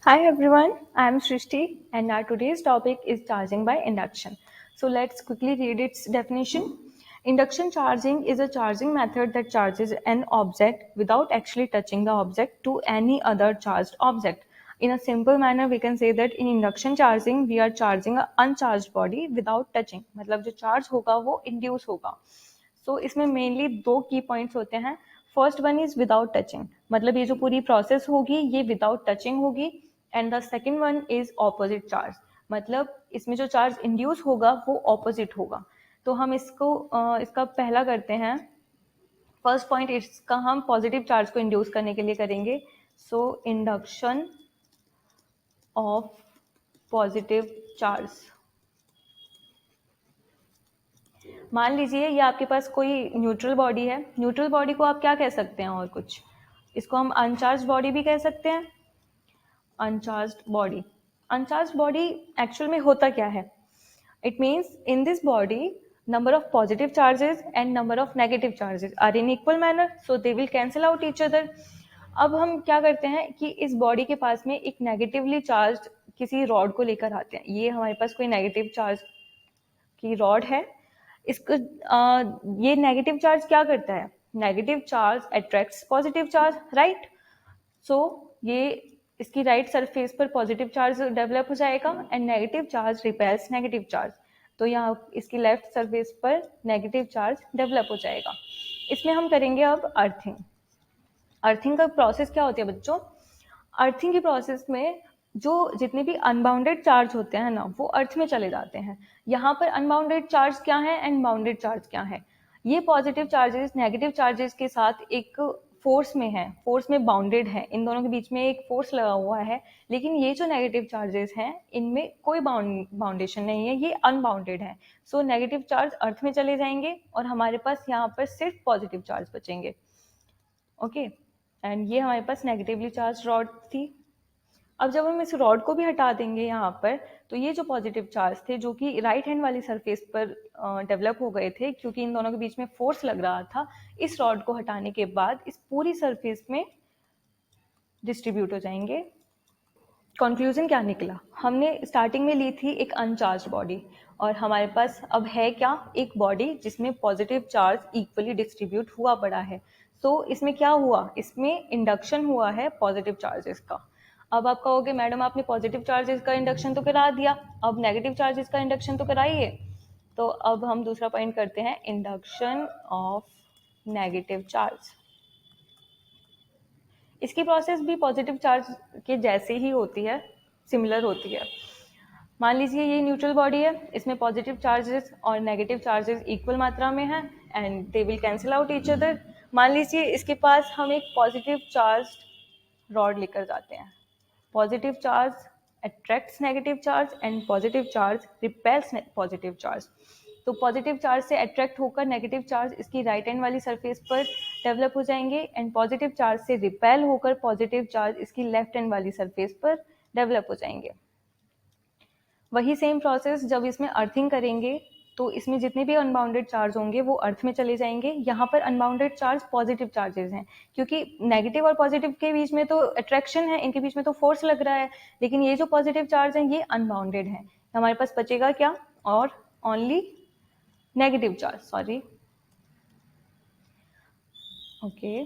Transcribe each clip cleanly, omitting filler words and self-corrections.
Hi everyone, I am Shrishti and our today's topic is charging by induction. So let's quickly read its definition. Induction charging is a charging method that charges an object without actually touching the object to any other charged object. In a simple manner, we can say that in induction charging, we are charging an uncharged body without touching. मतलब जो charge होगा वो induce होगा. सो इसमें mainly दो की points होते हैं. First one is without touching, मतलब ये जो पूरी प्रोसेस होगी ये विदाउट टचिंग होगी. And the second one is opposite charge, मतलब इसमें जो चार्ज इंड्यूस होगा वो ऑपोजिट होगा. तो हम इसका पहला करते हैं. फर्स्ट पॉइंट इसका हम पॉजिटिव चार्ज को इंड्यूस करने के लिए करेंगे. सो इंडक्शन ऑफ पॉजिटिव चार्ज. मान लीजिए ये आपके पास कोई न्यूट्रल बॉडी है. न्यूट्रल बॉडी को आप क्या कह सकते हैं? और कुछ इसको हम अनचार्ज बॉडी भी कह सकते हैं. Uncharged body. Uncharged body actual में होता क्या है? It means in this body number of positive charges and number of negative charges are in equal manner, so they will cancel out each other. अब हम क्या करते हैं कि इस बॉडी के पास में एक नेगेटिवली चार्ज किसी रॉड को लेकर आते हैं. ये हमारे पास कोई नेगेटिव चार्ज की रॉड है. इसको ये नेगेटिव चार्ज क्या करता है? Negative charge attracts positive charge, right? So ये इसकी राइट सरफेस पर पॉजिटिव चार्ज डेवलप हो जाएगा and negative charge repels negative charge. तो यहाँ इसकी लेफ्ट सरफेस पर नेगेटिव चार्ज डेवलप हो जाएगा. इसमें हम करेंगे अब अर्थिंग. अर्थिंग का प्रोसेस क्या होती है बच्चों? अर्थिंग की प्रोसेस में जो जितने भी अनबाउंडेड चार्ज होते हैं ना वो अर्थ में चले जाते हैं. यहाँ पर अनबाउंडेड चार्ज क्या है एंड बाउंडेड चार्ज क्या है? ये पॉजिटिव चार्जेस नेगेटिव चार्जेस के साथ एक फोर्स में है, फोर्स में बाउंडेड है. इन दोनों के बीच में एक फोर्स लगा हुआ है. लेकिन ये जो नेगेटिव चार्जेस हैं इनमें कोई बाउंडेशन नहीं है, ये अनबाउंडेड है. सो नेगेटिव चार्ज अर्थ में चले जाएंगे और हमारे पास यहाँ पर सिर्फ पॉजिटिव चार्ज बचेंगे. ओके, एंड ये हमारे पास नेगेटिवली चार्ज रॉड थी. अब जब हम इस रॉड को भी हटा देंगे यहाँ पर, तो ये जो पॉजिटिव चार्ज थे जो कि राइट हैंड वाली सरफेस पर डेवलप हो गए थे क्योंकि इन दोनों के बीच में फोर्स लग रहा था, इस रॉड को हटाने के बाद इस पूरी सरफेस में डिस्ट्रीब्यूट हो जाएंगे. कंक्लूजन क्या निकला? हमने स्टार्टिंग में ली थी एक अनचार्ज बॉडी और हमारे पास अब है क्या? एक बॉडी जिसमें पॉजिटिव चार्ज इक्वली डिस्ट्रीब्यूट हुआ पड़ा है. तो इसमें क्या हुआ? इसमें इंडक्शन हुआ है पॉजिटिव चार्जेस का. अब आप कहोगे मैडम आपने पॉजिटिव चार्जेस का इंडक्शन तो करा दिया, अब नेगेटिव चार्जेस का इंडक्शन तो कराइए. तो अब हम दूसरा पॉइंट करते हैं, इंडक्शन ऑफ नेगेटिव चार्ज. इसकी प्रोसेस भी पॉजिटिव चार्ज के जैसे ही होती है, सिमिलर होती है. मान लीजिए ये न्यूट्रल बॉडी है, इसमें पॉजिटिव चार्जेस और नेगेटिव चार्जेस इक्वल मात्रा में हैं and they will cancel out each other. मान लीजिए इसके पास हम एक पॉजिटिव चार्ज रॉड लेकर जाते हैं. Positive charge attracts negative charge and positive charge repels positive charge. तो पॉजिटिव चार्ज से अट्रैक्ट होकर नेगेटिव चार्ज इसकी राइट हैंड वाली सरफेस पर डेवलप हो जाएंगे एंड पॉजिटिव चार्ज से रिपेल होकर पॉजिटिव चार्ज इसकी लेफ्ट हैंड वाली सरफेस पर डेवलप हो जाएंगे. वही सेम प्रोसेस जब इसमें अर्थिंग करेंगे तो इसमें जितने भी अनबाउंडेड चार्ज होंगे वो अर्थ में चले जाएंगे. यहाँ पर अनबाउंडेड चार्ज पॉजिटिव चार्जेस हैं क्योंकि नेगेटिव और पॉजिटिव के बीच में तो अट्रैक्शन है, इनके बीच में तो फोर्स लग रहा है. लेकिन ये जो पॉजिटिव चार्ज हैं ये अनबाउंडेड हैं. हमारे पास बचेगा क्या? और only negative charge. Sorry, okay.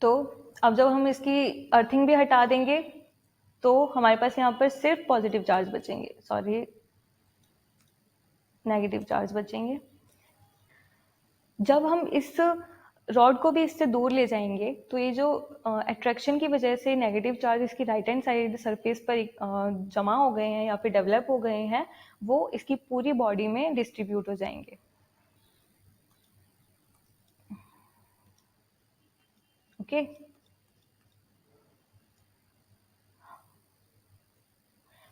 तो अब जब हम इसकी अर्थिंग भी हटा देंगे तो हमारे पास यहाँ पर सिर्फ पॉजिटिव चार्ज बचेंगे, सॉरी नेगेटिव चार्ज बचेंगे. जब हम इस रॉड को भी इससे दूर ले जाएंगे तो ये जो अट्रैक्शन की वजह से नेगेटिव चार्ज इसकी राइट हैंड साइड सरफेस पर जमा हो गए हैं या फिर डेवलप हो गए हैं, वो इसकी पूरी बॉडी में डिस्ट्रीब्यूट हो जाएंगे. Okay,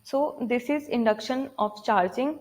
so this is induction of charging.